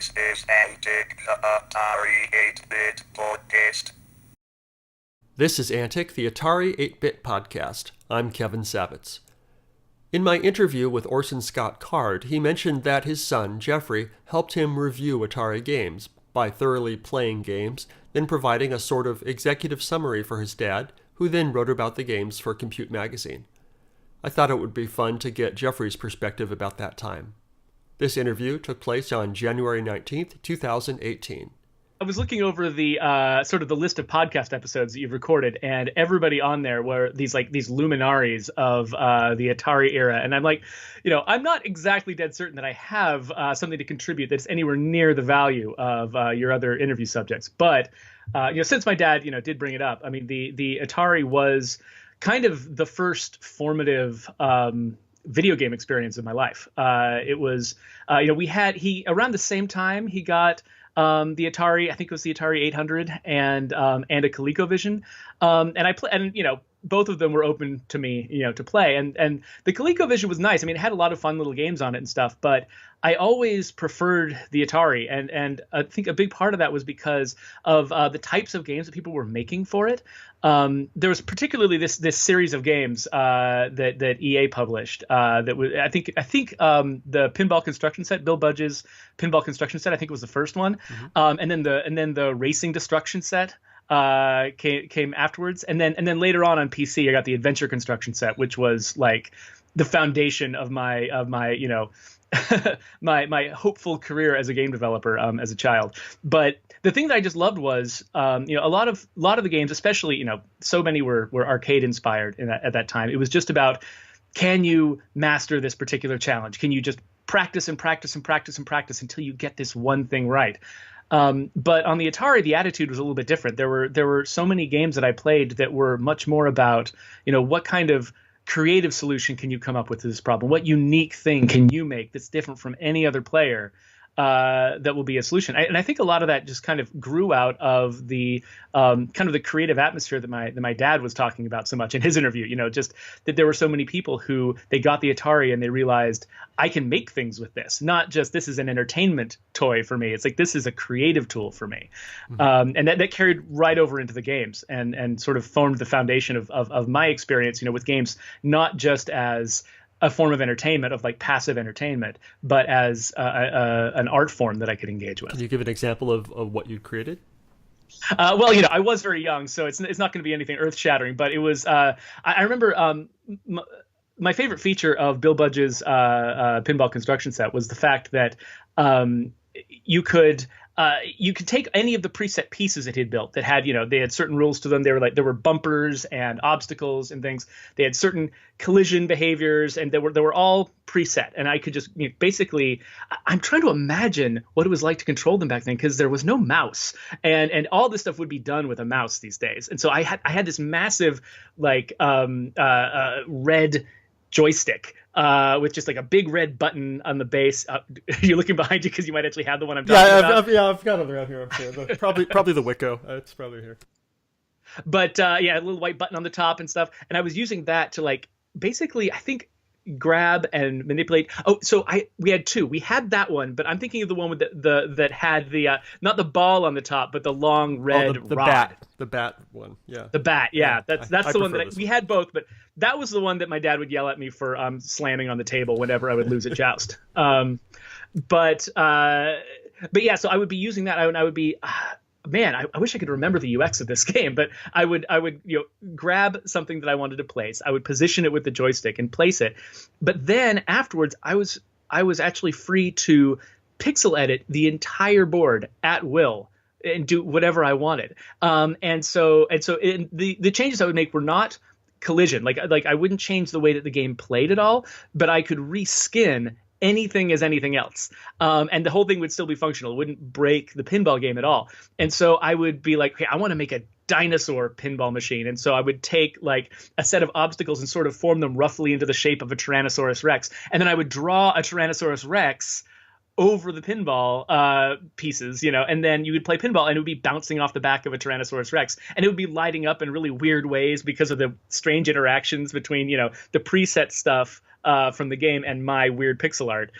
This is Antic, the Atari 8-bit podcast. This is Antic, the Atari 8-bit podcast. I'm Kevin Savitz. In my interview with Orson Scott Card, he mentioned that his son, Geoffrey, helped him review Atari games by thoroughly playing games, then providing a sort of executive summary for his dad, who then wrote about the games for Compute magazine. I thought it would be fun to get Geoffrey's perspective about that time. This interview took place on January 19th, 2018. I was looking over the sort of the list of podcast episodes that you've recorded, and everybody on there were these luminaries of the Atari era. And I'm like, I'm not exactly dead certain that I have something to contribute that's anywhere near the value of your other interview subjects. But since my dad did bring it up, I mean the Atari was kind of the first formative video game experience of my life. It was he around the same time he got the Atari, I think it was the Atari 800 and a ColecoVision. Both of them were open to me, to play. And the ColecoVision was nice. I mean, it had a lot of fun little games on it and stuff, but I always preferred the Atari. And I think a big part of that was because of the types of games that people were making for it. There was particularly this series of games that EA published that was, I think the pinball construction set, Bill Budge's pinball construction set, I think it was the first one. Mm-hmm. And then the racing destruction set came afterwards, and then later on PC I got the adventure construction set, which was like the foundation of my my hopeful career as a game developer as a child. But the thing that I just loved was a lot of the games, especially so many were arcade inspired at that time. It was just about, can you master this particular challenge? Can you just practice and practice and practice and practice until you get this one thing right? But on the Atari, the attitude was a little bit different. There were so many games that I played that were much more about, what kind of creative solution can you come up with to this problem? What unique thing can you make that's different from any other player that will be a solution? And I think a lot of that just kind of grew out of the kind of the creative atmosphere that my dad was talking about so much in his interview. Just that there were so many people who they got the Atari and they realized, I can make things with this. Not just this is an entertainment toy for me. It's like, this is a creative tool for me. Mm-hmm. And that carried right over into the games and sort of formed the foundation of my experience, with games, not just as a form of entertainment, of like passive entertainment, but as an art form that I could engage with. Can you give an example of what you created? I was very young, so it's not going to be anything earth-shattering, but it was, I remember my favorite feature of Bill Budge's pinball construction set was the fact that you could take any of the preset pieces that he'd built that had, they had certain rules to them. They were like, there were bumpers and obstacles and things. They had certain collision behaviors, and they were all preset. And I could just basically, I'm trying to imagine what it was like to control them back then, because there was no mouse, and all this stuff would be done with a mouse these days. And so I had this massive red joystick with just like a big red button on the base. You're looking behind you because you might actually have the one I'm talking about. I've got it around here. I'm sure. Probably the Wicco. It's probably here. But a little white button on the top and stuff. And I was using that to basically, I think, grab and manipulate. Oh, so we had two. We had that one, but I'm thinking of the one with that had the not the ball on the top, but the long red the rod. The bat one. Yeah. The bat. Yeah, that's the one that we had both, but that was the one that my dad would yell at me for slamming on the table whenever I would lose at Joust. But yeah, so I would be using that. I would be. Man, I wish I could remember the UX of this game, but I would grab something that I wanted to place. I would position it with the joystick and place it. But then afterwards, I was actually free to pixel edit the entire board at will and do whatever I wanted. And so the changes I would make were not collision. Like I wouldn't change the way that the game played at all, but I could reskin anything as anything else. And the whole thing would still be functional. It wouldn't break the pinball game at all. And so I would be like, okay, I want to make a dinosaur pinball machine. And so I would take like a set of obstacles and sort of form them roughly into the shape of a Tyrannosaurus Rex. And then I would draw a Tyrannosaurus Rex over the pinball pieces, and then you would play pinball and it would be bouncing off the back of a Tyrannosaurus Rex, and it would be lighting up in really weird ways because of the strange interactions between, the preset stuff from the game and my weird pixel art.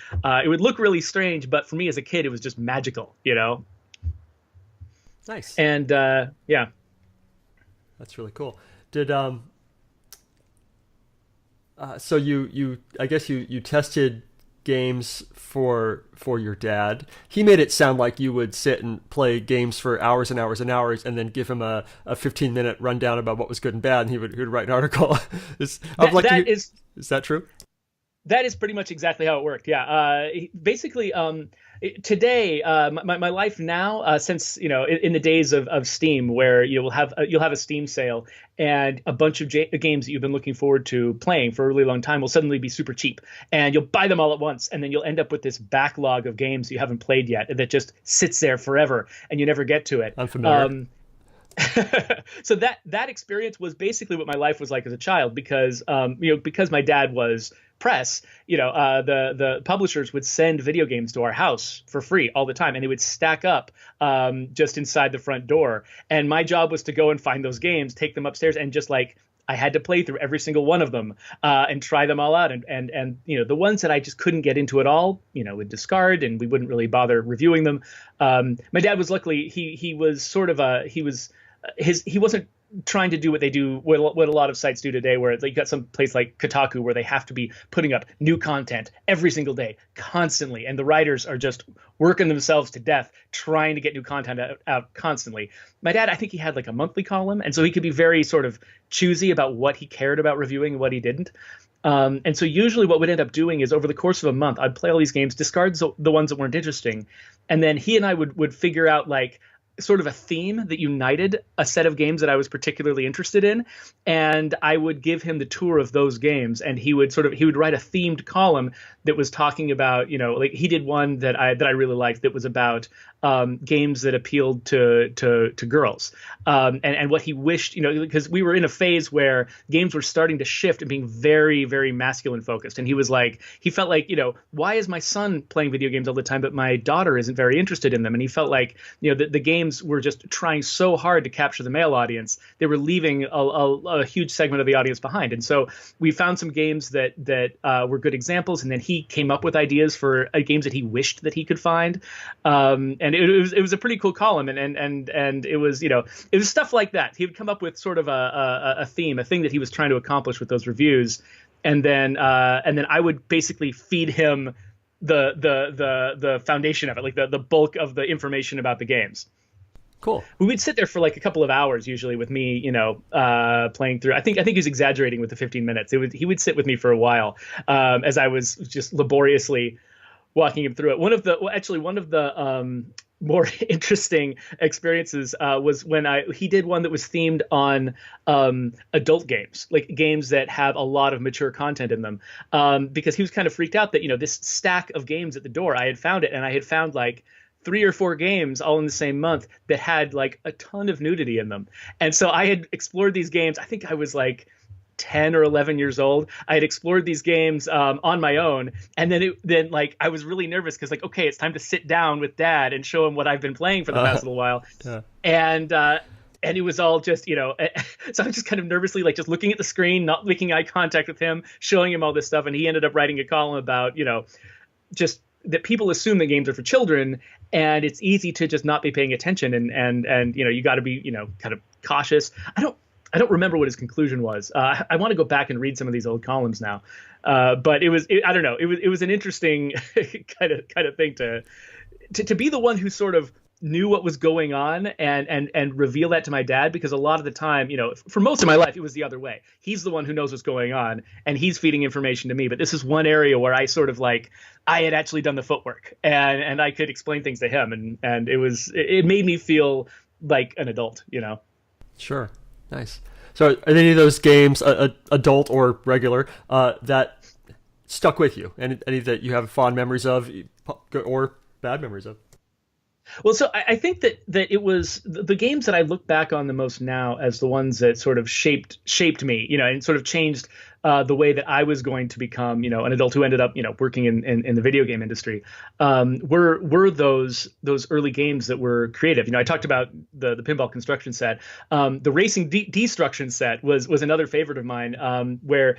It would look really strange, but for me as a kid, it was just magical, you know? Nice. And yeah. That's really cool. Did so you I guess you tested games for your dad. He made it sound like you would sit and play games for hours and hours and hours, and then give him a 15-minute rundown about what was good and bad, and he would write an article. Is that true? That is pretty much exactly how it worked. Yeah. Basically, today, my life now, since, you know, in the days of Steam, where you'll have a Steam sale and a bunch of games that you've been looking forward to playing for a really long time will suddenly be super cheap, and you'll buy them all at once, and then you'll end up with this backlog of games you haven't played yet that just sits there forever, and you never get to it. Unfamiliar. So that experience was basically what my life was like as a child, because because my dad was press, the publishers would send video games to our house for free all the time, and they would stack up just inside the front door, and my job was to go and find those games, take them upstairs, and just like I had to play through every single one of them and try them all out, and the ones that I just couldn't get into at all, would discard, and we wouldn't really bother reviewing them. My dad was luckily he was sort of he wasn't trying to do what a lot of sites do today, where you got some place like Kotaku where they have to be putting up new content every single day, constantly, and the writers are just working themselves to death trying to get new content out constantly. My dad, I think he had like a monthly column, and so he could be very sort of choosy about what he cared about reviewing and what he didn't. And so usually what we'd end up doing is over the course of a month, I'd play all these games, discard the ones that weren't interesting, and then he and I would figure out like sort of a theme that united a set of games that I was particularly interested in, and I would give him the tour of those games, and he would write a themed column that was talking about, like he did one that I really liked that was about games that appealed to girls, and what he wished, because we were in a phase where games were starting to shift and being very, very masculine focused, and he felt like, why is my son playing video games all the time but my daughter isn't very interested in them? And he felt like, the games were just trying so hard to capture the male audience, they were leaving a huge segment of the audience behind. And so we found some games that were good examples, and then he came up with ideas for games that he wished that he could find, and it was a pretty cool column, and it was it was stuff like that. He would come up with sort of a theme, a thing that he was trying to accomplish with those reviews, and then I would basically feed him the foundation of it, like the bulk of the information about the games. Cool. We would sit there for like a couple of hours, usually with me, playing through. I think he was exaggerating with the 15 minutes. He would sit with me for a while as I was just laboriously walking him through it. One of the more interesting experiences was when he did one that was themed on adult games, like games that have a lot of mature content in them, because he was kind of freaked out that this stack of games at the door, I had found it, and I had found like 3 or 4 games all in the same month that had like a ton of nudity in them. And so I had explored these games. I think I was like 10 or 11 years old. I had explored these games on my own. And then like I was really nervous because like, okay, it's time to sit down with dad and show him what I've been playing for the past little while. Yeah. And it was all just, so I was just kind of nervously like just looking at the screen, not making eye contact with him, showing him all this stuff. And he ended up writing a column about, just that people assume the games are for children, and it's easy to just not be paying attention, and you got to be kind of cautious. I don't remember what his conclusion was. I want to go back and read some of these old columns now, but I don't know. It was an interesting kind of thing to be the one who sort of knew what was going on and reveal that to my dad, because a lot of the time, for most of my life, it was the other way. He's the one who knows what's going on, and he's feeding information to me. But this is one area where I sort of like, I had actually done the footwork, and I could explain things to him, and it made me feel like an adult, Sure. Nice. So are any of those games, adult or regular, that stuck with you? Any that you have fond memories of or bad memories of? Well, so I think that it was the games that I look back on the most now as the ones that sort of shaped me, and sort of changed the way that I was going to become, an adult who ended up, working in the video game industry, were those early games that were creative. I talked about the pinball construction set. The racing destruction set was another favorite of mine, where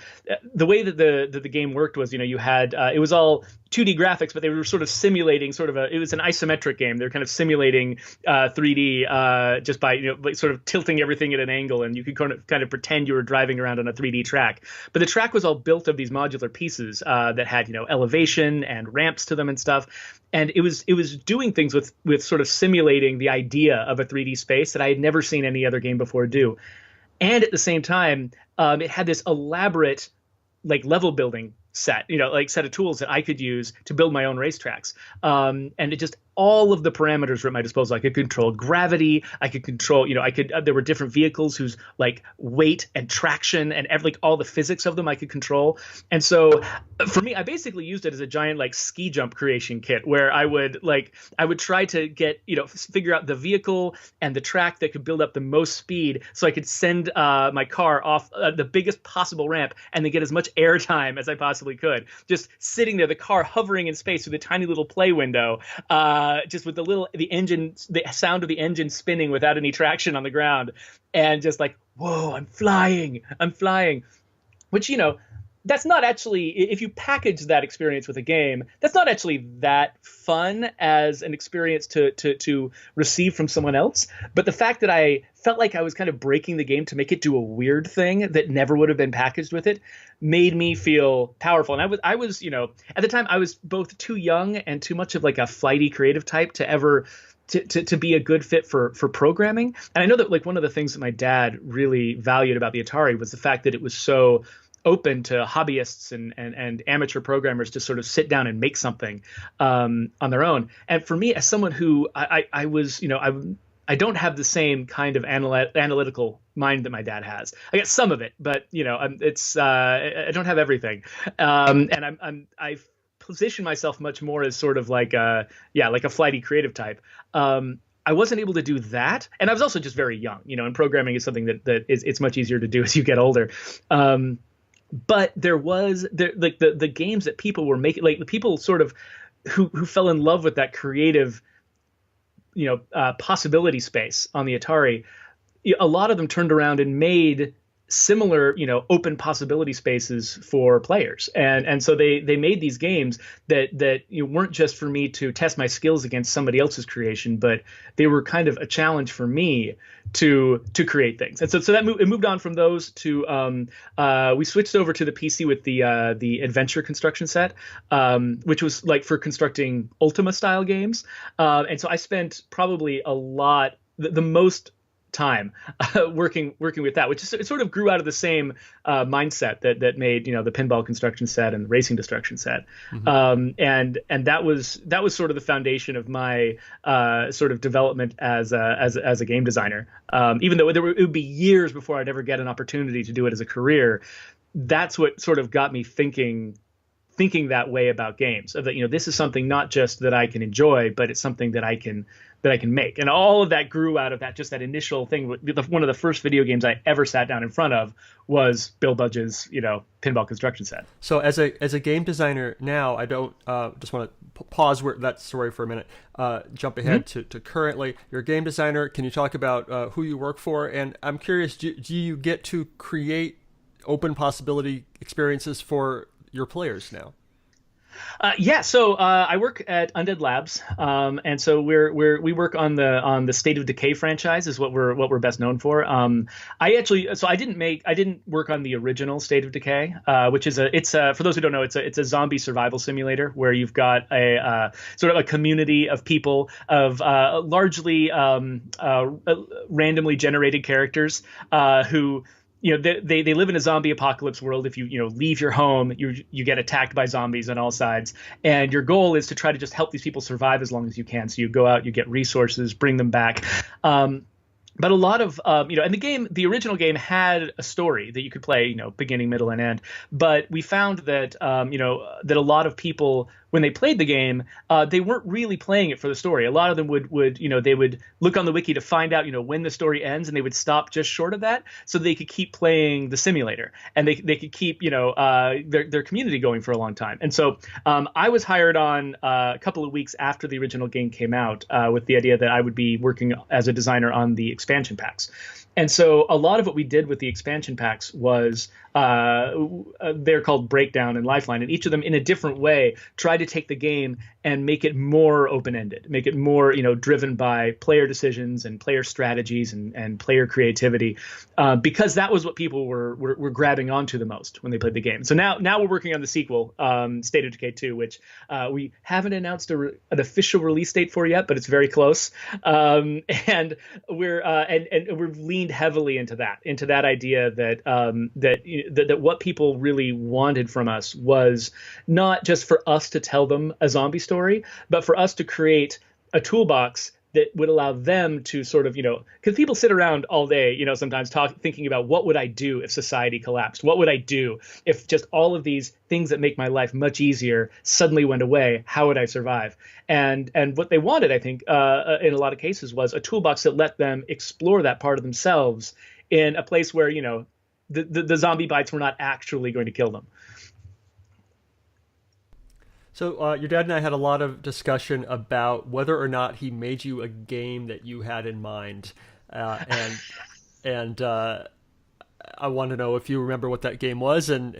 the way that the game worked was, you had it was all 2D graphics, but they were sort of simulating it was an isometric game. They're kind of simulating 3D just by sort of tilting everything at an angle, and you could kind of pretend you were driving around on a 3D track. But the track was all built of these modular pieces that had elevation and ramps to them and stuff. And it was doing things with sort of simulating the idea of a 3D space that I had never seen any other game before do. And at the same time, it had this elaborate level building set, set of tools that I could use to build my own racetracks. And it just, all of the parameters were at my disposal. I could control gravity. I could control, there were different vehicles whose weight and traction and all the physics of them I could control. And so for me, I basically used it as a giant ski jump creation kit where I would try to get, figure out the vehicle and the track that could build up the most speed so I could send my car off the biggest possible ramp and then get as much airtime as I possibly could. Just sitting there, the car hovering in space with a tiny little play window, just with the sound of the engine spinning without any traction on the ground, and just whoa, I'm flying, which, that's not actually, if you package that experience with a game, that's not actually that fun as an experience to receive from someone else. But the fact that I felt like I was kind of breaking the game to make it do a weird thing that never would have been packaged with it made me feel powerful. And I was, at the time I was both too young and too much of a flighty creative type to ever to be a good fit for programming. And I know that one of the things that my dad really valued about the Atari was the fact that it was so open to hobbyists and amateur programmers to sort of sit down and make something on their own. And for me, as someone who I was, I don't have the same kind of analytical mind that my dad has. I got some of it, but I don't have everything. And I position myself much more as sort of like a flighty creative type. I wasn't able to do that, and I was also just very young. And programming is something that it's much easier to do as you get older. But there was the games that people were making, the people sort of who fell in love with that creative, possibility space on the Atari. A lot of them turned around and made similar, open possibility spaces for players. And so they made these games that weren't just for me to test my skills against somebody else's creation, but they were kind of a challenge for me to create things. And so it moved on from those to we switched over to the PC with the adventure construction set, which was for constructing Ultima style games. And so I spent probably the most time working with that, which it sort of grew out of the same mindset that made the pinball construction set and the racing destruction set. Mm-hmm. And that was sort of the foundation of my sort of development as a game designer. Even though it would be years before I'd ever get an opportunity to do it as a career, that's what sort of got me thinking that way about games, of that this is something not just that I can enjoy, but it's something that I can make. And all of that grew out of that initial thing. One of the first video games I ever sat down in front of was Bill Budge's pinball construction set. So as a game designer now, I don't just want to pause that story for a minute, jump ahead mm-hmm. to currently. You're a game designer. Can you talk about who you work for? And I'm curious, do you get to create open possibility experiences for your players now? So I work at Undead Labs, and so we work on the State of Decay franchise is what we're best known for. I didn't work on the original State of Decay, which is for those who don't know, it's a zombie survival simulator where you've got a sort of a community of people of largely randomly generated characters who. They live in a zombie apocalypse world. If you leave your home, you get attacked by zombies on all sides. And your goal is to try to just help these people survive as long as you can. So you go out, you get resources, bring them back. But a lot of, and the original game had a story that you could play, beginning, middle, and end. But we found that, that a lot of people when they played the game, they weren't really playing it for the story. A lot of them would they would look on the wiki to find out when the story ends, and they would stop just short of that so they could keep playing the simulator, and they could keep their community going for a long time. And so I was hired on a couple of weeks after the original game came out with the idea that I would be working as a designer on the expansion packs. And so a lot of what we did with the expansion packs was they're called Breakdown and Lifeline, and each of them in a different way try to take the game and make it more open-ended, make it more driven by player decisions and player strategies and player creativity, because that was what people were grabbing onto the most when they played the game. So now we're working on the sequel, State of Decay 2, which we haven't announced an official release date for yet, but it's very close. And we've leaned heavily into that idea that what people really wanted from us was not just for us to tell them a zombie story, but for us to create a toolbox that would allow them to sort of, because people sit around all day, sometimes thinking about what would I do if society collapsed? What would I do if just all of these things that make my life much easier suddenly went away? How would I survive? And what they wanted, I think, in a lot of cases, was a toolbox that let them explore that part of themselves in a place where, the zombie bites were not actually going to kill them. So your dad and I had a lot of discussion about whether or not he made you a game that you had in mind, and I want to know if you remember what that game was, and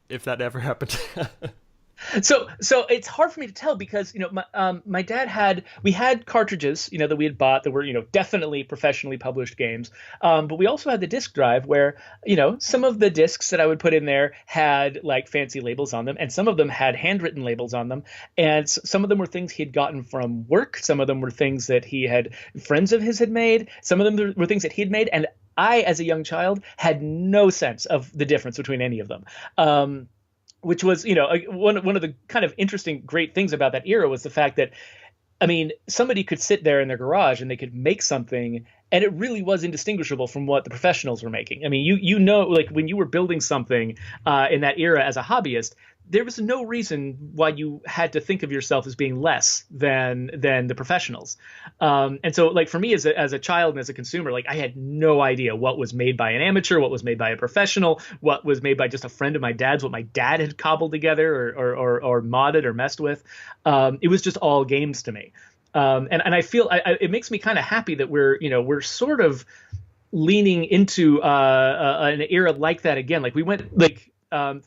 if that ever happened. So it's hard for me to tell because my dad we had cartridges that we had bought that were definitely professionally published games, but we also had the disk drive where some of the discs that I would put in there had like fancy labels on them, and some of them had handwritten labels on them, and some of them were things he had gotten from work, some of them were things that friends of his had made, some of them were things that he had made, and I, as a young child, had no sense of the difference between any of them. Which was, one of the kind of interesting, great things about that era was the fact that, somebody could sit there in their garage and they could make something, and it really was indistinguishable from what the professionals were making. Like when you were building something in that era as a hobbyist, there was no reason why you had to think of yourself as being less than the professionals. And so, like for me as a child and as a consumer, like I had no idea what was made by an amateur, what was made by a professional, what was made by just a friend of my dad's, what my dad had cobbled together or modded or messed with. It was just all games to me. And I feel it makes me kind of happy that we're sort of leaning into an era like that again. Like we went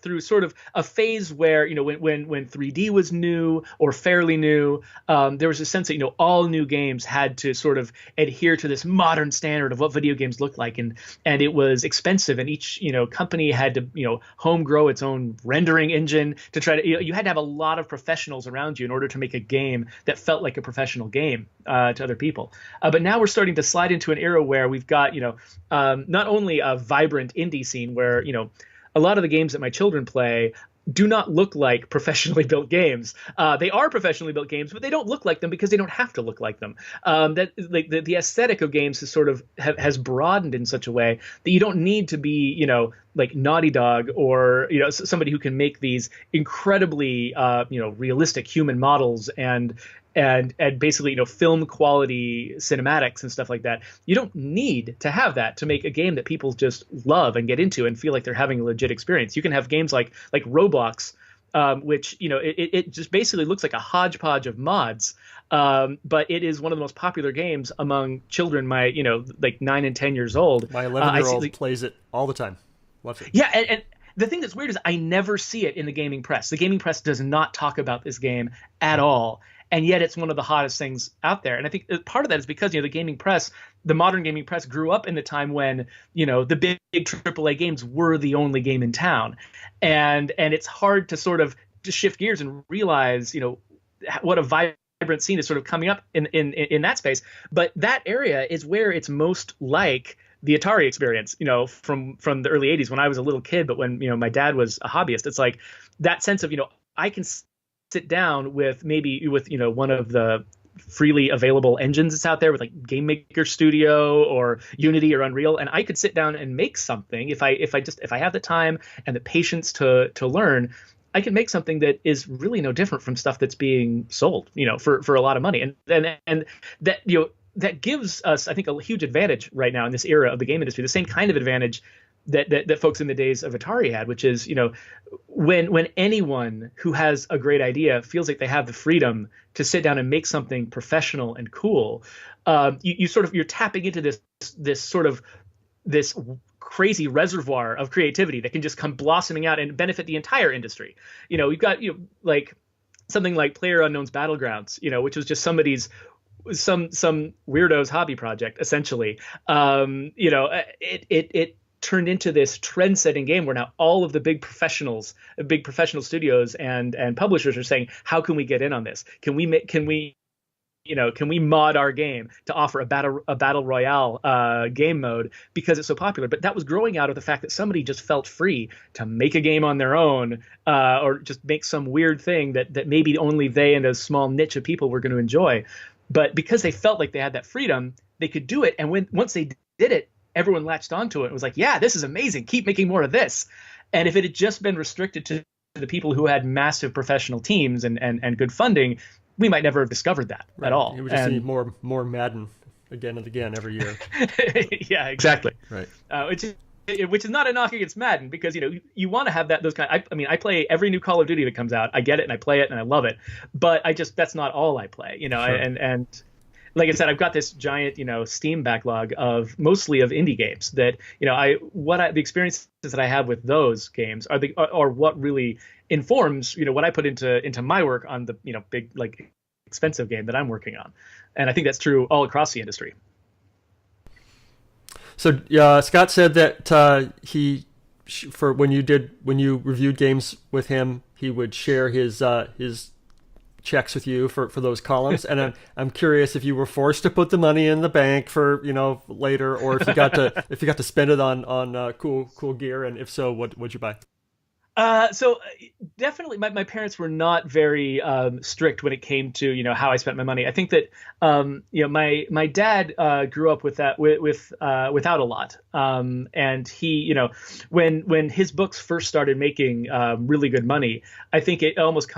through sort of a phase where, when 3D was new or fairly new, there was a sense that, all new games had to sort of adhere to this modern standard of what video games looked like. And it was expensive, and each, company had to, home grow its own rendering engine to try to, you had to have a lot of professionals around you in order to make a game that felt like a professional game to other people. But now we're starting to slide into an era where we've got, not only a vibrant indie scene where, a lot of the games that my children play do not look like professionally built games. They are professionally built games, but they don't look like them because they don't have to look like them. That like the aesthetic of games is sort of has broadened in such a way that you don't need to be, like Naughty Dog or, somebody who can make these incredibly, realistic human models and basically, film quality cinematics and stuff like that. You don't need to have that to make a game that people just love and get into and feel like they're having a legit experience. You can have games like Roblox, which, it just basically looks like a hodgepodge of mods. But it is one of the most popular games among children, my, like 9 and 10 years old. My 11-year-old plays it all the time. Loves it. Yeah. And the thing that's weird is I never see it in the gaming press. The gaming press does not talk about this game at all. And yet it's one of the hottest things out there. And I think part of that is because, the gaming press, the modern gaming press grew up in the time when, the big AAA games were the only game in town. And it's hard to sort of just shift gears and realize, what a vibrant scene is sort of coming up in that space. But that area is where it's most like the Atari experience, from the early 80s when I was a little kid, but when, my dad was a hobbyist. It's like that sense of, I can sit down with one of the freely available engines that's out there with like Game Maker Studio or Unity or Unreal, and I could sit down and make something if I have the time and the patience to learn. I can make something that is really no different from stuff that's being sold, for a lot of money. And that, that gives us, I think, a huge advantage right now in this era of the game industry, the same kind of advantage that folks in the days of Atari had, which is, when anyone who has a great idea feels like they have the freedom to sit down and make something professional and cool, you're tapping into this crazy reservoir of creativity that can just come blossoming out and benefit the entire industry. We've got, like something like PlayerUnknown's Battlegrounds, which was just some weirdo's hobby project, essentially. It turned into this trend-setting game where now all of the big professional studios and publishers are saying, how can we get in on this? Can we mod our game to offer a battle royale game mode because it's so popular? But that was growing out of the fact that somebody just felt free to make a game on their own, or just make some weird thing that maybe only they and a small niche of people were going to enjoy. But because they felt like they had that freedom, they could do it. And once they did it, everyone latched onto it. It was like, yeah, this is amazing. Keep making more of this. And if it had just been restricted to the people who had massive professional teams and good funding, we might never have discovered that at all. You would just see more Madden again and again every year. Yeah, exactly. Right. Which is not a knock against Madden, because you want to have those kind. I play every new Call of Duty that comes out. I get it and I play it and I love it. But that's not all I play. Sure. And like I said, I've got this giant, Steam backlog of mostly of indie games that, the experiences that I have with those games are what really informs, what I put into my work on the, big, like, expensive game that I'm working on. And I think that's true all across the industry. So Scott said that when you reviewed games with him, he would share his checks with you for those columns, and I'm curious if you were forced to put the money in the bank for later, or if you got to spend it on cool gear, and if so, what'd you buy? So definitely my parents were not very strict when it came to how I spent my money. I think that my dad grew up with that without a lot, and he when his books first started making really good money, I think it almost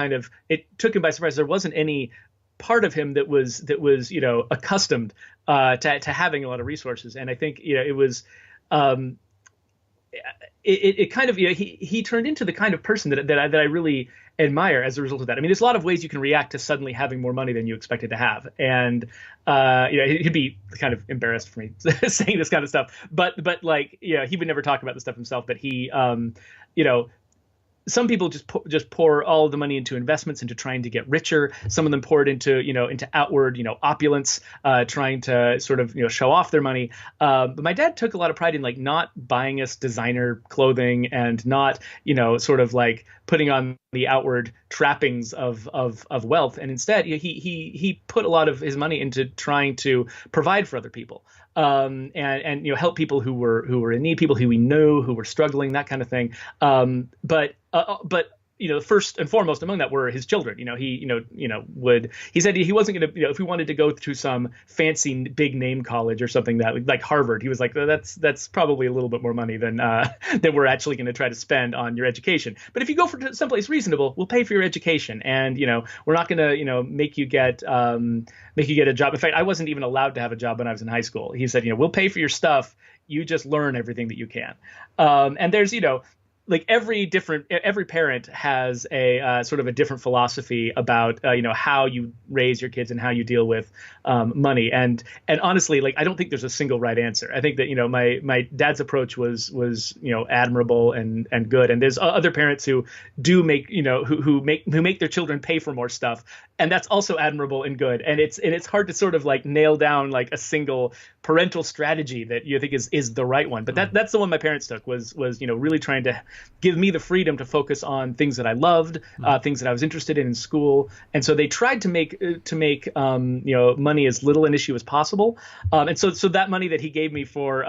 it took him by surprise. There wasn't any part of him that was accustomed to having a lot of resources, and I think it was. It kind of he turned into the kind of person that I really admire as a result of that. I mean, there's a lot of ways you can react to suddenly having more money than you expected to have, and he'd be kind of embarrassed for me saying this kind of stuff, but like he would never talk about this stuff himself. But he some people just pour all of the money into investments, into trying to get richer. Some of them pour it into outward opulence, trying to sort of show off their money. But my dad took a lot of pride in like not buying us designer clothing and not sort of like putting on the outward trappings of wealth, and instead he put a lot of his money into trying to provide for other people, and help people who were in need, people who we knew who were struggling, that kind of thing. But first and foremost among that were his children. He said he wasn't going to, if we wanted to go to some fancy big name college or something that like Harvard, he was like, that's probably a little bit more money than we're actually going to try to spend on your education. But if you go for someplace reasonable, we'll pay for your education, and we're not going to make you get a job. In fact, I wasn't even allowed to have a job when I was in high school. He said, we'll pay for your stuff. You just learn everything that you can. And there's like every parent has a sort of a different philosophy about how you raise your kids and how you deal with money, and honestly, like I don't think there's a single right answer. I think that my dad's approach was admirable and good, and there's other parents who do make who make their children pay for more stuff, and that's also admirable and good, and it's hard to sort of like nail down like a single parental strategy that you think is the right one. But that's the one my parents took, was really trying to give me the freedom to focus on things that I loved, things that I was interested in school. And so they tried to make money as little an issue as possible. And so that money that he gave me for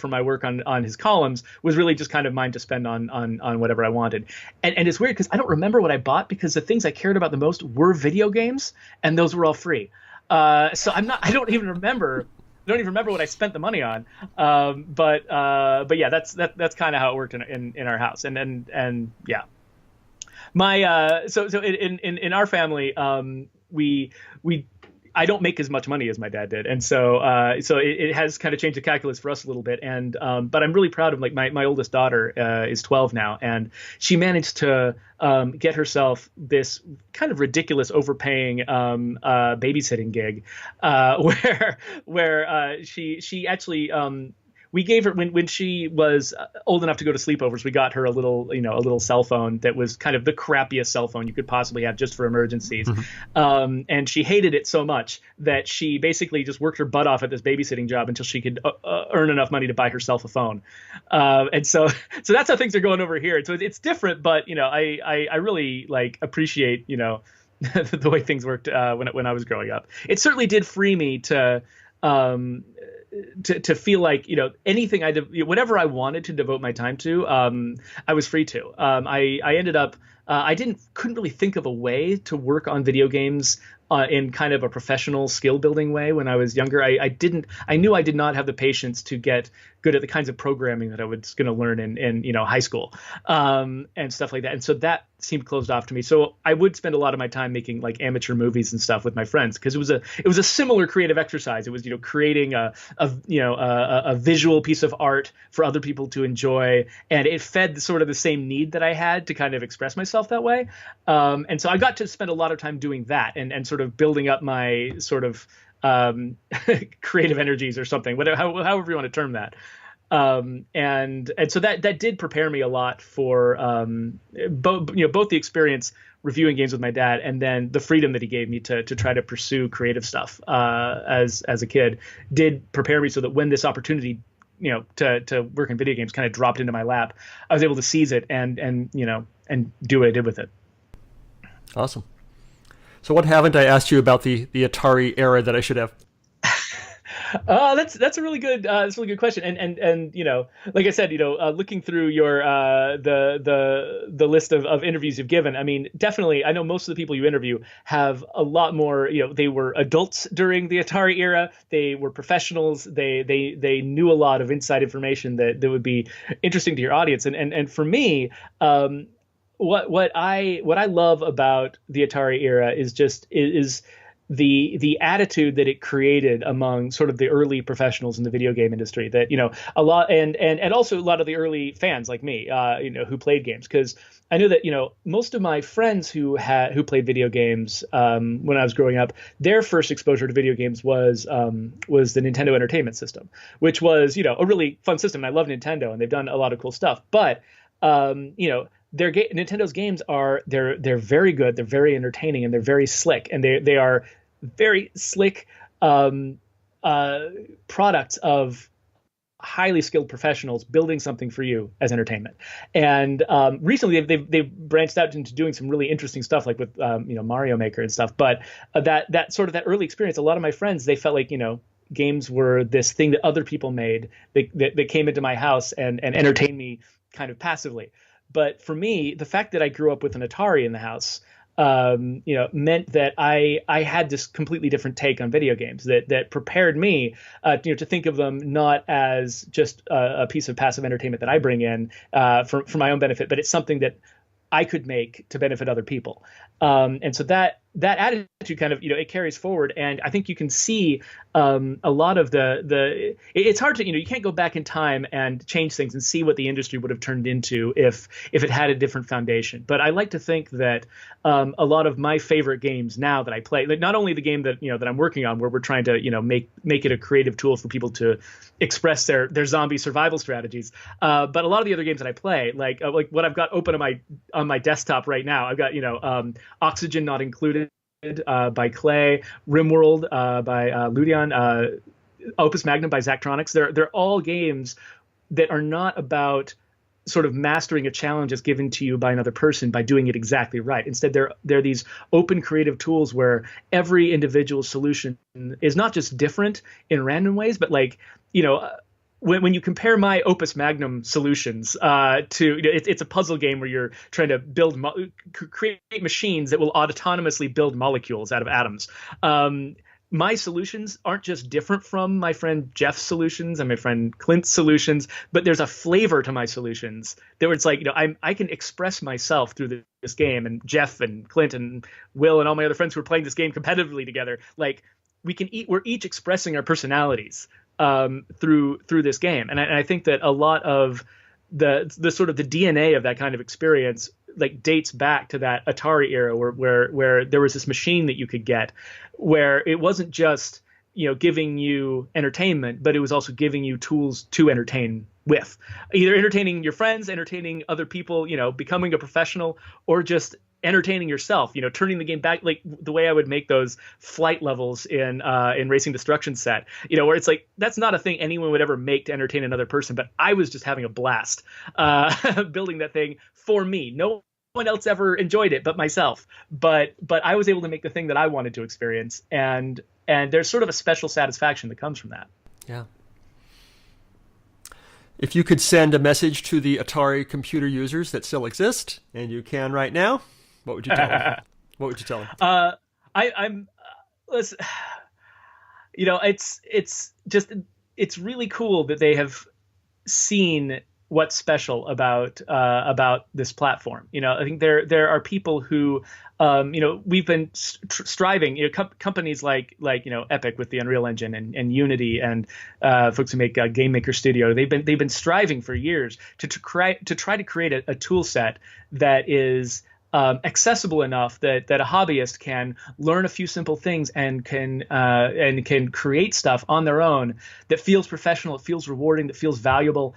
my work on his columns was really just kind of mine to spend on whatever I wanted. And it's weird because I don't remember what I bought, because the things I cared about the most were video games, and those were all free. So I don't even remember what I spent the money on. But yeah, that's kind of how it worked in our house. And yeah. In our family, we I don't make as much money as my dad did, and it has kind of changed the calculus for us a little bit. And but I'm really proud of, like, my oldest daughter is 12 now, and she managed to get herself this kind of ridiculous overpaying babysitting gig, where she actually we gave her, when she was old enough to go to sleepovers, we got her a little cell phone that was kind of the crappiest cell phone you could possibly have just for emergencies. And she hated it so much that she basically just worked her butt off at this babysitting job until she could earn enough money to buy herself a phone. And so that's how things are going over here. So it's different, but I really appreciate the way things worked when I was growing up. It certainly did free me to feel like, anything whatever I wanted to devote my time to, I was free to. I ended up, couldn't really think of a way to work on video games in kind of a professional skill building way when I was younger. I knew I did not have the patience to get good at the kinds of programming that I was going to learn in high school, and stuff like that. And so that seemed closed off to me. So I would spend a lot of my time making like amateur movies and stuff with my friends, because it was a similar creative exercise. It was, creating a visual piece of art for other people to enjoy, and it fed sort of the same need that I had to kind of express myself that way. And so I got to spend a lot of time doing that and sort of building up my sort of creative energies or something, however you want to term that. And so that did prepare me a lot for both the experience reviewing games with my dad, and then the freedom that he gave me to try to pursue creative stuff as a kid did prepare me so that when this opportunity to work in video games kind of dropped into my lap, I was able to seize it and do what I did with it. Awesome. So what haven't I asked you about the Atari era that I should have? That's a really good question. And like I said, looking through your the list of interviews you've given, I mean, definitely, I know most of the people you interview have a lot more. They were adults during the Atari era. They were professionals. They knew a lot of inside information that would be interesting to your audience. And for me, what I love about the Atari era is the attitude that it created among sort of the early professionals in the video game industry, that a lot, and also a lot of the early fans like me, who played games, because I knew that most of my friends who played video games when I was growing up, their first exposure to video games was the Nintendo Entertainment System, which was a really fun system. And I love Nintendo, and they've done a lot of cool stuff, but Nintendo's games they're very good, they're very entertaining, and they're very slick, and they are very slick products of highly skilled professionals building something for you as entertainment. And recently they've branched out into doing some really interesting stuff, like with Mario Maker and stuff. But that sort of that early experience, a lot of my friends, they felt like games were this thing that other people made that came into my house and entertained me kind of passively. But for me, the fact that I grew up with an Atari in the house, meant that I had this completely different take on video games that prepared me, to think of them not as just a piece of passive entertainment that I bring in for my own benefit, but it's something that I could make to benefit other people. And so that attitude kind of, it carries forward. And I think you can see a lot of it's hard to, you can't go back in time and change things and see what the industry would have turned into if it had a different foundation. But I like to think that a lot of my favorite games now that I play, like not only the game that, that I'm working on, where we're trying to, make it a creative tool for people to express their zombie survival strategies. But a lot of the other games that I play, like what I've got open on my desktop right now, I've got, Oxygen Not Included by Clay, Rimworld by Ludion, Opus Magnum by Zachtronics. They're all games that are not about sort of mastering a challenge that's given to you by another person by doing it exactly right. Instead, they're these open creative tools where every individual solution is not just different in random ways, but like, when you compare my Opus Magnum solutions to, it's a puzzle game where you're trying to create machines that will autonomously build molecules out of atoms. my solutions aren't just different from my friend Jeff's solutions and my friend Clint's solutions, but there's a flavor to my solutions. There it's like, I can express myself through this game, and Jeff and Clint and Will and all my other friends who are playing this game competitively together, like we're each expressing our personalities through this game. And I think that a lot of the sort of the DNA of that kind of experience like dates back to that Atari era where there was this machine that you could get where it wasn't just, giving you entertainment, but it was also giving you tools to entertain with, either entertaining your friends, entertaining other people, becoming a professional, or just entertaining yourself, turning the game back, like the way I would make those flight levels in Racing Destruction Set, where it's like, that's not a thing anyone would ever make to entertain another person, but I was just having a blast building that thing for me. No one else ever enjoyed it but myself, but I was able to make the thing that I wanted to experience, and there's sort of a special satisfaction that comes from that. Yeah. If you could send a message to the Atari computer users that still exist, and you can right now, what would you tell them? What would you tell them? Listen, it's really cool that they have seen what's special about this platform. I think there are people who, we've been striving, companies like Epic with the Unreal Engine and Unity and folks who make Game Maker Studio. They've been striving for years to try to create a tool set that is accessible enough that a hobbyist can learn a few simple things and can create stuff on their own that feels professional, it feels rewarding, that feels valuable.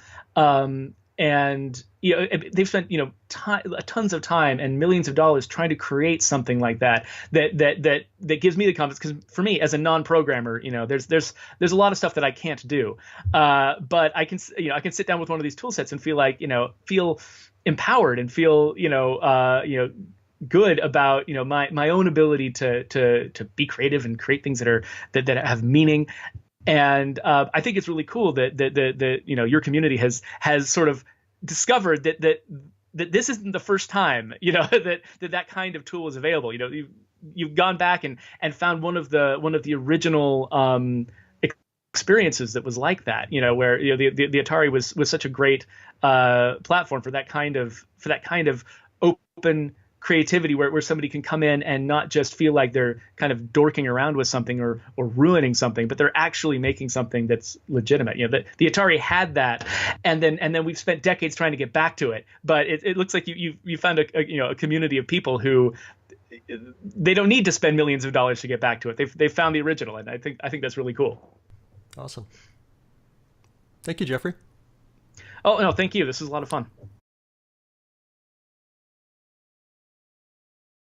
And they've spent tons of time and millions of dollars trying to create something like that gives me the confidence, because for me as a non-programmer, there's a lot of stuff that I can't do, but I can sit down with one of these tool sets and feel empowered and feel good about my own ability to be creative and create things that have meaning. And I think it's really cool that your community has sort of discovered that this isn't the first time that kind of tool is available. You've gone back and found one of the original experiences that was like that. Where the Atari was such a great platform for that kind of open creativity where somebody can come in and not just feel like they're kind of dorking around with something or ruining something, but they're actually making something that's legitimate. The Atari had that, and then we've spent decades trying to get back to it. But it looks like you found a community of people who they don't need to spend millions of dollars to get back to it. They've found the original, and I think that's really cool. Awesome. Thank you, Geoffrey. Oh no, thank you. This was a lot of fun.